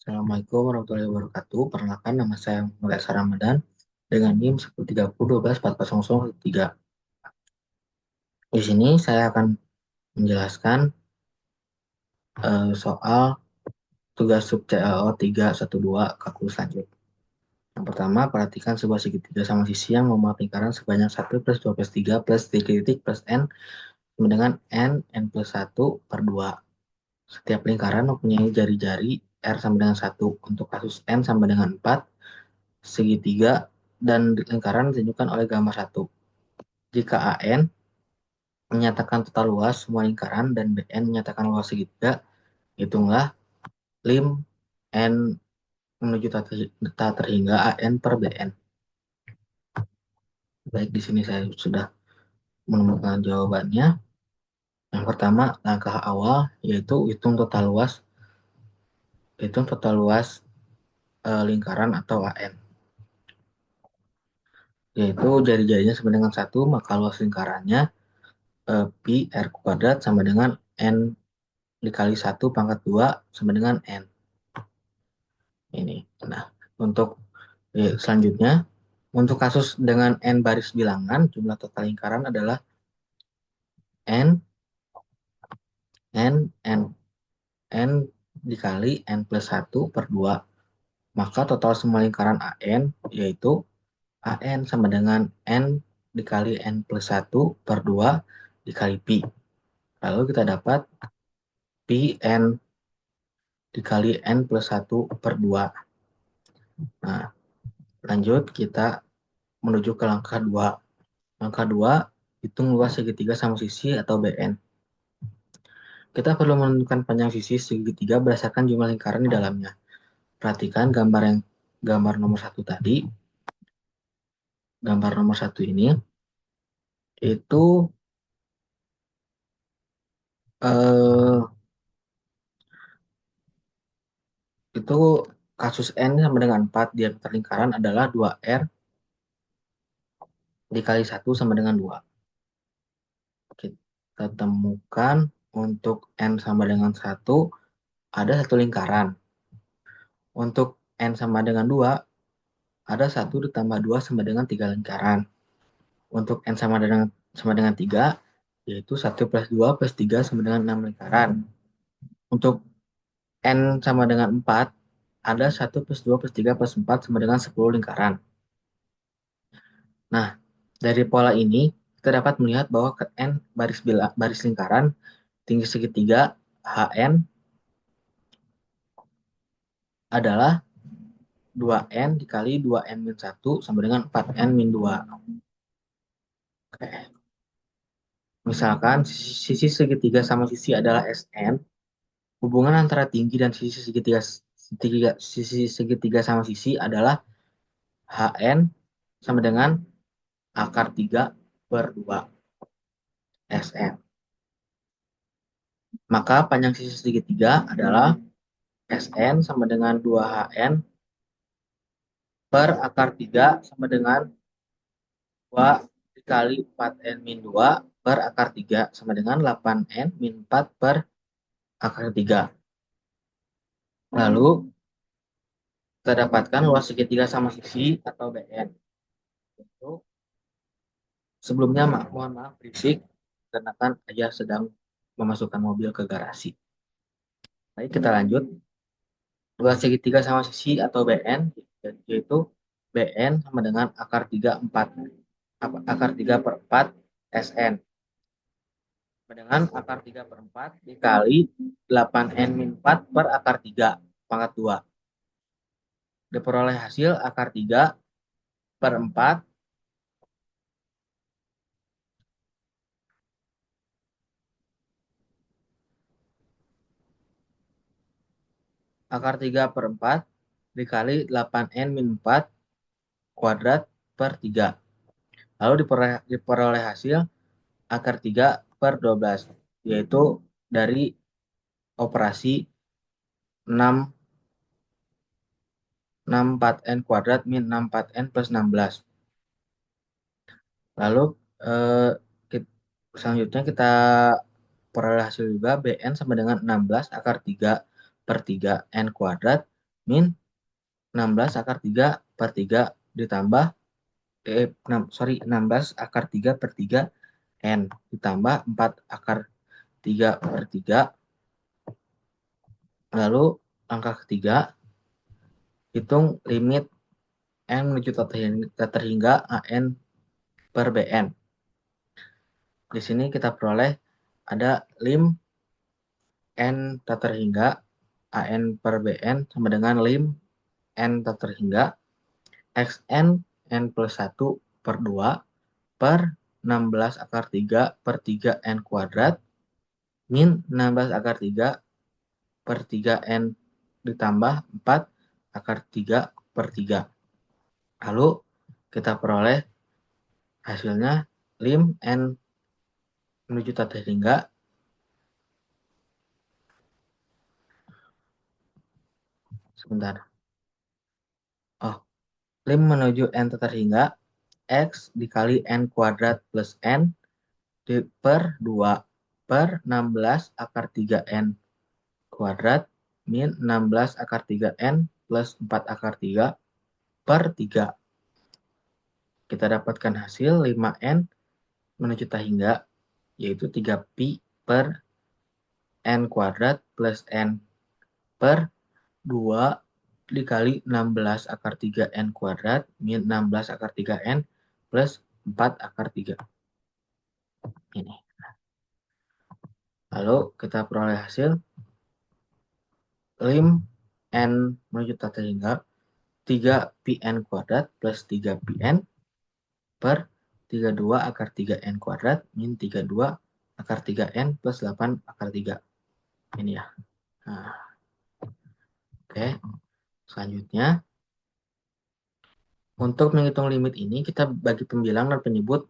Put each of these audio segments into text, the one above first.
Assalamualaikum warahmatullahi wabarakatuh. Perkenalkan nama saya Mulai Ramadan dengan NIM 130124003. Di sini saya akan menjelaskan soal tugas sub CLO 312 kalkulus lanjut. Yang pertama, perhatikan sebuah segitiga sama sisi yang memuat lingkaran sebanyak 1 plus 2 plus 3 plus titik plus N sama dengan N plus 1 per 2. Setiap lingkaran mempunyai jari-jari R sama dengan 1. Untuk kasus N sama dengan 4, segitiga dan lingkaran ditunjukkan oleh gambar 1. Jika AN menyatakan total luas semua lingkaran dan BN menyatakan luas segitiga, hitunglah lim N menuju tak terhingga AN per BN. Baik, di sini saya sudah menemukan jawabannya. Yang pertama, langkah awal yaitu hitung total luas lingkaran atau AN. Yaitu jari-jarinya sama dengan 1, maka luas lingkarannya pi R kuadrat sama dengan N dikali 1 pangkat 2 sama dengan N. Ini. Nah, untuk selanjutnya, untuk kasus dengan N baris bilangan, jumlah total lingkaran adalah N, N, N, N dikali N plus 1 per 2. Maka total semua lingkaran AN, yaitu AN sama dengan N dikali N plus 1 per 2 dikali Pi. Lalu kita dapat Pi N dikali N plus 1 per 2. Nah, lanjut kita menuju ke langkah 2. Langkah 2, hitung luas segitiga sama sisi atau BN. Kita perlu menentukan panjang sisi segitiga berdasarkan jumlah lingkaran di dalamnya. Perhatikan gambar nomor 1 tadi. Gambar nomor 1 ini itu eh, itu kasus N sama dengan 4, diameter lingkaran adalah 2R dikali 1 sama dengan 2. Kita temukan untuk N sama dengan 1 ada satu lingkaran. Untuk N sama dengan 2 ada 1 ditambah 2 sama dengan 3 lingkaran. Untuk N sama dengan 3, yaitu 1 plus 2 plus 3 sama dengan 6 lingkaran. Untuk N sama dengan 4, ada 1 plus 2 plus 3 plus 4 sama dengan 10 lingkaran. Nah, dari pola ini, kita dapat melihat bahwa ke N baris lingkaran, tinggi segitiga HN adalah 2N dikali 2N min 1 sama dengan 4N min 2. Oke. Misalkan sisi segitiga sama sisi adalah SN, hubungan antara tinggi dan sisi segitiga sama sisi adalah HN sama dengan akar 3 per 2 SN. Maka panjang sisi segitiga adalah SN sama dengan 2HN per akar 3 sama dengan 2 dikali 4N min 2 per akar 3 sama dengan 8N min 4 per akar 3. Lalu kita dapatkan luas segitiga sama sisi atau BN. Itu sebelumnya mohon maaf berisik karena kan ayah sedang memasukkan mobil ke garasi. Baik, kita lanjut. Luas segitiga sama sisi atau BN yaitu BN sama dengan akar 3 4 akar 3 per 4 SN dengan akar 3 per 4 dikali 8N min 4 per akar 3 pangkat 2. Diperoleh hasil akar 3 per 4 akar 3 per 4 dikali 8N min 4 kuadrat per 3. Lalu diperoleh hasil akar 3 per 12, yaitu dari operasi 6 64N kuadrat min 64N plus 16. Lalu eh, selanjutnya kita peroleh hasil juga BN sama dengan 16 akar 3 per 3 N kuadrat min 16 akar 3 per 3 ditambah 16 akar 3 per 3 N ditambah 4 akar 3 per 3. Lalu langkah ketiga, hitung limit N menuju tak terhingga AN per BN. Di sini kita peroleh ada lim N tak terhingga AN per BN sama dengan lim N tak terhingga XN N plus 1 per 2 per 16 akar 3 per 3 N kuadrat min 16 akar 3 per 3 N ditambah 4 akar 3 per 3. Lalu kita peroleh hasilnya lim N menuju tak terhingga sebentar. Oh, lim menuju N tak terhingga X dikali N kuadrat plus N per 2 per 16 akar 3 N kuadrat min 16 akar 3 N plus 4 akar 3 per 3. Kita dapatkan hasil 5N menuju tak hingga, yaitu 3pi per N kuadrat plus N per 2 dikali 16 akar 3 N kuadrat min 16 akar 3 N plus 4 akar 3. Ini. Lalu kita peroleh hasil lim N menuju tak terhingga 3pn kuadrat plus 3pn per 32 akar 3n kuadrat min 32 akar 3n plus 8 akar 3. Ini ya. Nah, oke. Selanjutnya, untuk menghitung limit ini kita bagi pembilang dan penyebut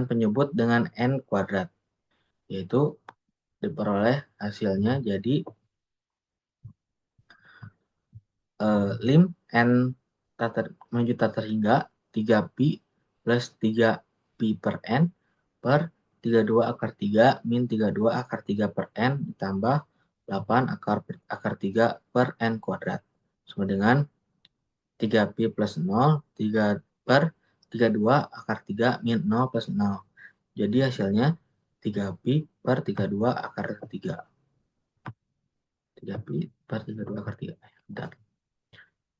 penyebut dengan n kuadrat, yaitu diperoleh hasilnya jadi lim n menuju tak terhingga 3pi plus 3pi per n per 32 akar 3 min 32 akar 3 per n ditambah 8 akar 3 per n kuadrat sama dengan 3pi plus 0 3 per 32 akar 3 min 0 plus 0. Jadi hasilnya 3pi per 32 akar 3. 3pi per 32 akar 3. Bentar.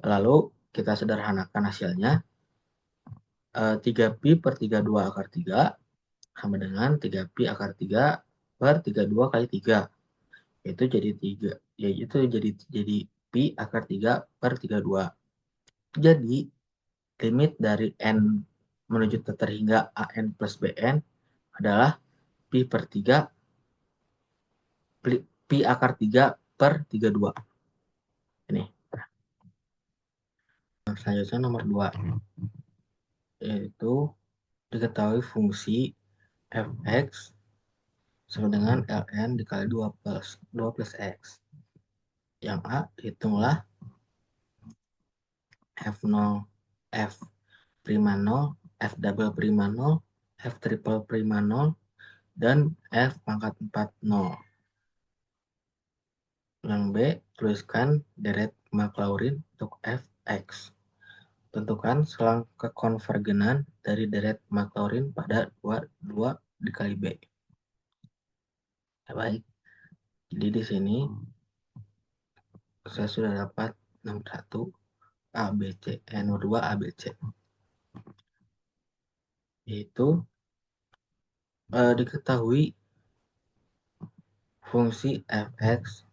Lalu kita sederhanakan hasilnya. 3pi per 32 akar 3 sama dengan 3pi akar 3 per 32 kali 3. Yaitu jadi 3. Yaitu jadi pi akar 3 per 32. Jadi limit dari n menuju terhingga an plus bn adalah pi per 3 pi akar 3 per 32. Ini. Selanjutnya nomor 2, yaitu diketahui fungsi fx sama dengan ln dikali 2 plus x. Yang A, hitunglah f0, f prima 0, f double prima 0, f triple prima 0, dan f pangkat 4 0. Yang B, tuliskan deret Maclaurin untuk fx. Tentukan selang kekonvergenan dari deret Maclaurin pada 2 dikali B. Ya, baik. Jadi di sini saya sudah dapat nomor 1 ABC, nomor 2 ABC. Yaitu diketahui fungsi fx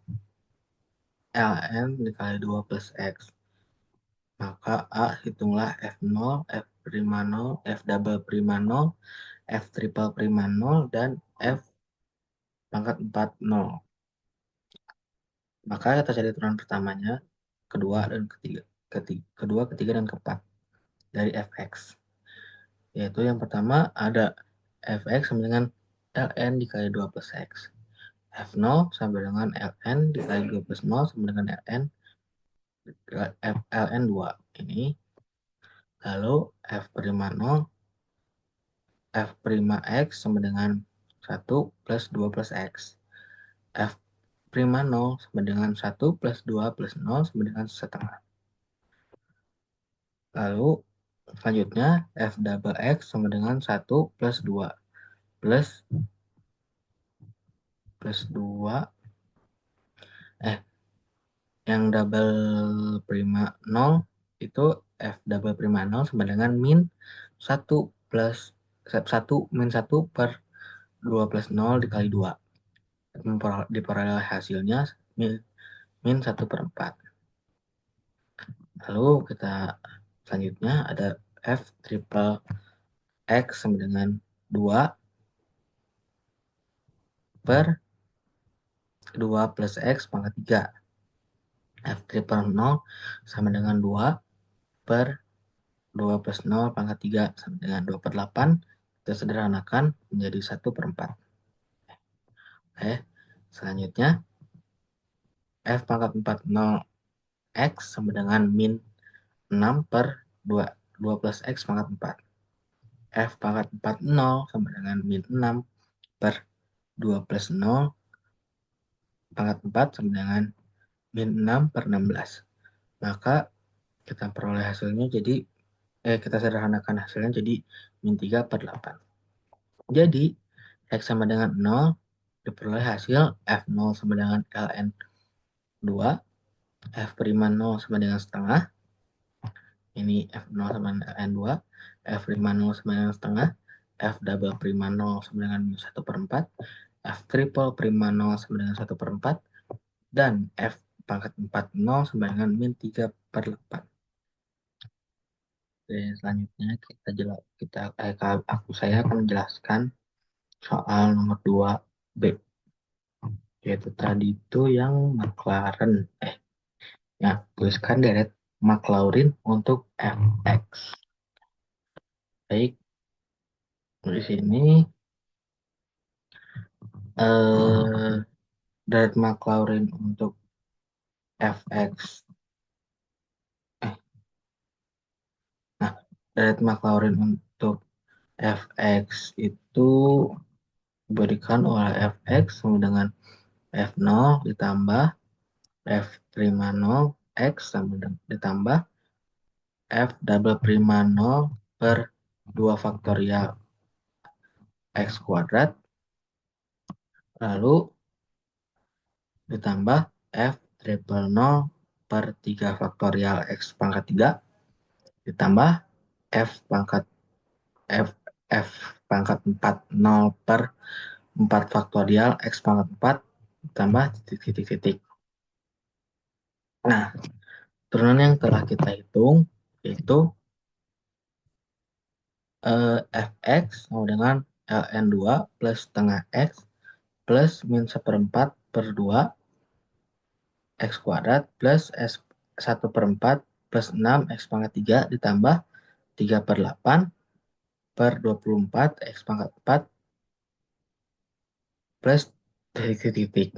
ln dikali 2 plus x. Maka A, hitunglah f0, f prima 0, f double prima 0, f triple prima 0, dan f pangkat 4 0. Maka kita cari turunan pertamanya, kedua, ketiga, dan keempat dari fx. Yaitu yang pertama ada fx sama dengan ln dikali 2 plus x. f0 sama dengan ln dikali 2 plus 0 sama dengan ln 2. Ini. Lalu f prima 0, f prima x sama dengan 1 plus 2 plus X. F prima 0 sama dengan 1 plus 2 plus 0 sama dengan setengah. Lalu selanjutnya F double X sama dengan 1 plus 2 plus 2 eh yang double prima 0 itu F double prima 0 sama dengan min 1 plus 1 min 1 per 2 plus 0 dikali 2. Diperoleh hasilnya min 1 per 4. Lalu kita selanjutnya ada F triple X sama dengan 2 per 2 plus X pangkat 3. F triple 0 sama dengan 2 per 2 plus 0 pangkat 3 sama dengan 2 per 8. Kita sederhanakan menjadi 1 per 4. Oke, selanjutnya F pangkat 4 0 X sama dengan min 6 per 2 plus X pangkat 4. F pangkat 4 0 sama dengan min 6 per 2 plus 0 pangkat 4 sama dengan min 6 per 16. Maka kita peroleh hasilnya jadi kita sederhanakan hasilnya jadi min 3 per 8. Jadi X sama dengan 0 diperoleh hasil F0 sama dengan ln 2, F prima 0 sama dengan setengah, ini F0 sama dengan ln 2, F prima 0 sama dengan setengah, F double prima 0 sama dengan min 1 per 4, F triple prima 0 sama dengan 1 per 4, dan F pangkat 4 0 sama dengan min 3 per 8. Oke, selanjutnya saya akan menjelaskan soal nomor 2B, yaitu tadi itu yang McLaren. Ya, tuliskan deret Maclaurin untuk fx. Baik, di sini deret Maclaurin untuk fx. Nah, deret Maclaurin untuk fx itu diberikan oleh fx sama dengan f0 ditambah f prima 0 x sama dengan ditambah f double prima 0 per 2 faktorial x kuadrat, lalu ditambah f triple 0 per 3 faktorial x pangkat 3 ditambah f pangkat f f pangkat 4 0 per 4 faktorial x pangkat 4 ditambah titik-titik. Nah, turunan yang telah kita hitung yaitu fx sama dengan ln 2 plus setengah x plus min 1/4 per 2 x kuadrat plus s 1 per 4 plus 6 x pangkat 3 ditambah 3 per 8 per 24 x pangkat 4 plus titik-titik.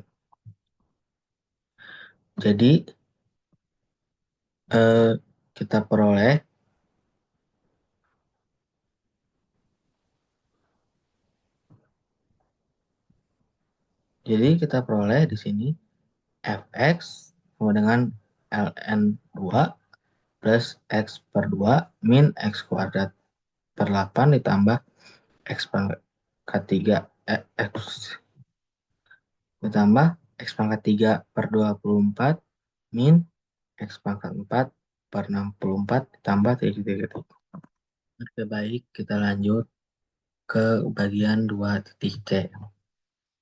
Jadi kita peroleh di sini fx sama dengan ln 2 plus x per 2 min x kuadrat per 8 ditambah x pangkat 3 x ditambah x pangkat 3 per 24 min x pangkat 4 per 64 ditambah titik-titik. Oke, baik, kita lanjut ke bagian 2.c.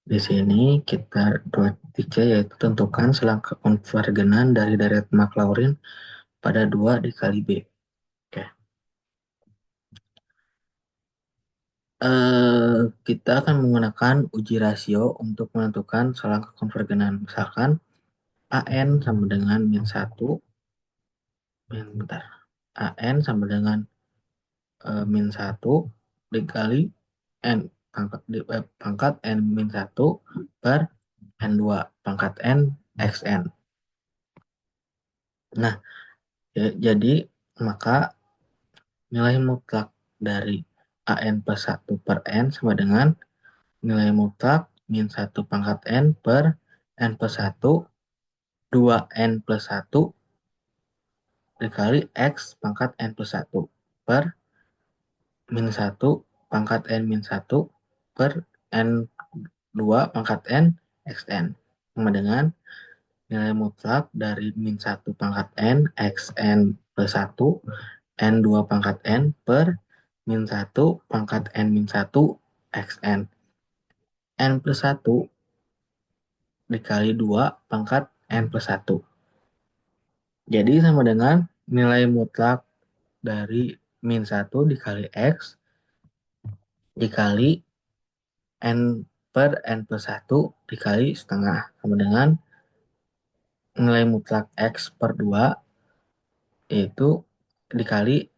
Di sini kita 2.c yaitu tentukan selang kekonvergenan dari deret Maclaurin pada 2 dikali B. Oke. Kita akan menggunakan uji rasio untuk menentukan selang kekonvergenan. Misalkan AN sama dengan min 1, AN sama dengan min 1 dikali N pangkat N min 1 per N2 pangkat N XN. Nah, jadi maka nilai mutlak dari AN plus 1 per N sama dengan nilai mutlak min 1 pangkat N per N plus 1, 2N plus 1 dikali X pangkat N plus 1 per min 1 pangkat N min 1 per N2 pangkat N XN. Sama dengan nilai mutlak dari min 1 pangkat N XN plus 1 N2 pangkat N per min 1 pangkat N min 1 XN. N plus 1 dikali 2 pangkat N plus 1. Jadi sama dengan nilai mutlak dari min 1 dikali X dikali N per N plus 1 dikali setengah. Sama dengan nilai mutlak X per 2 yaitu dikali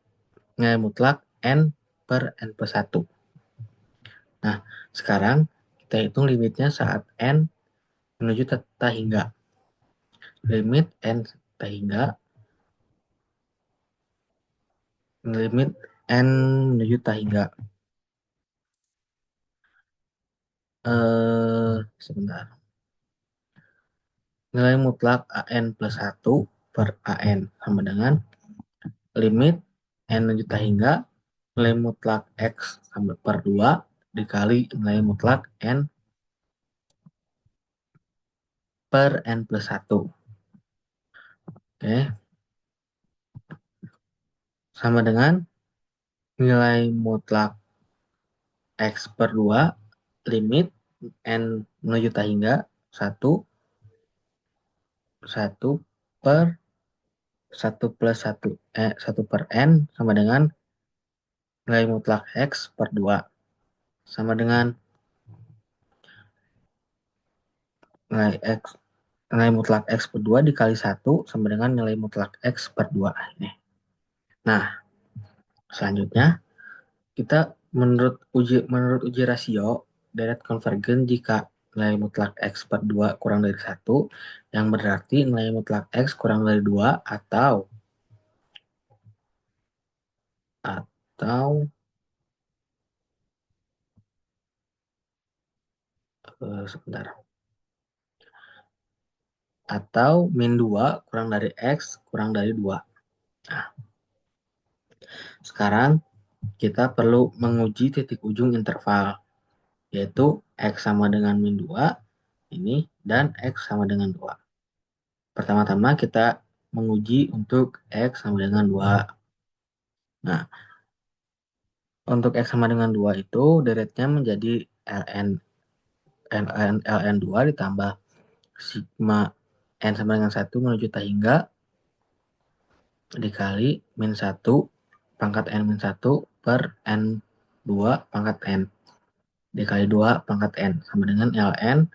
nilai mutlak N per N plus 1. Nah, sekarang kita hitung limitnya saat N menuju tak hingga. Limit N tak hingga. Limit N menuju tak hingga. Sebentar. Nilai mutlak AN plus 1 per AN sama dengan limit N menuju tak hingga nilai mutlak X sama per 2 dikali nilai mutlak N per N plus 1. Oke. Sama dengan nilai mutlak X per 2 limit N menuju tak hingga 1 per 1 plus 1 per N sama dengan nilai mutlak X per 2 sama dengan nilai X nilai mutlak X per 2 dikali 1 sama dengan nilai mutlak X per 2 ini. Nah, selanjutnya kita menurut uji rasio deret konvergen jika nilai mutlak X per 2 kurang dari 1 yang berarti nilai mutlak X kurang dari 2 atau sebentar. Atau min 2 kurang dari X kurang dari 2. Nah, sekarang kita perlu menguji titik ujung interval, yaitu X sama dengan min 2 ini dan X sama dengan 2. Pertama-tama kita menguji untuk X sama dengan 2. Nah, untuk X sama dengan 2 itu deretnya menjadi ln 2 ditambah sigma N sama dengan 1 menuju tak hingga dikali min 1 pangkat N min 1 per N2 pangkat N dikali 2 pangkat N sama dengan ln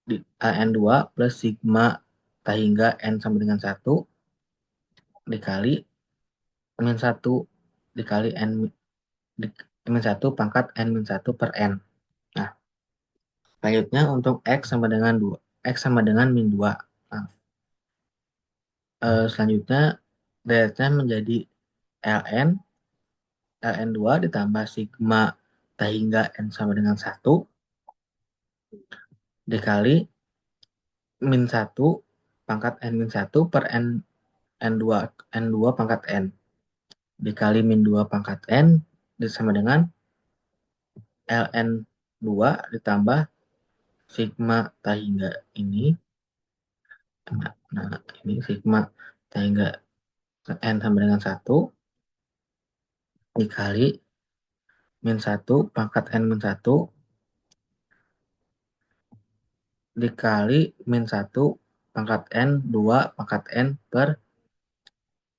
di ln 2 plus sigma tak hingga N sama dengan 1 dikali min 1 dikali N min 1 pangkat N min 1 per N. Nah, selanjutnya untuk X sama dengan 2. X sama dengan min 2. Nah, selanjutnya deretnya menjadi ln ln 2 ditambah sigma tak hingga N sama dengan 1 dikali min 1 pangkat N min 1 per N2 pangkat N dikali min 2 pangkat N sama dengan ln 2 ditambah sigma tak hingga ini. Nah, ini sigma tak hingga N sama dengan 1 dikali min 1 pangkat N min 1 dikali min 1 pangkat N 2 pangkat N per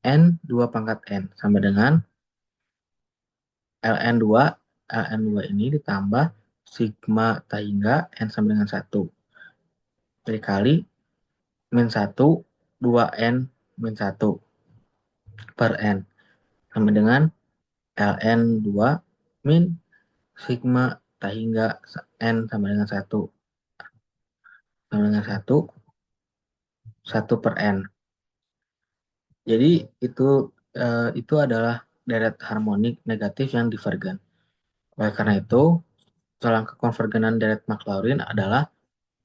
N 2 pangkat N sama dengan ln 2 ini ditambah sigma tak hingga N sama dengan 1 dikali min 1 2N min 1 per N sama dengan ln 2 min sigma tak hingga N sama dengan 1 sama dengan 1 per N. Jadi itu adalah deret harmonik negatif yang divergen. Oleh karena itu, Soal angka konvergenan deret Maclaurin adalah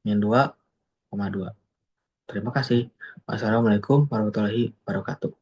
min 2,2. Terima kasih. Wassalamualaikum warahmatullahi wabarakatuh.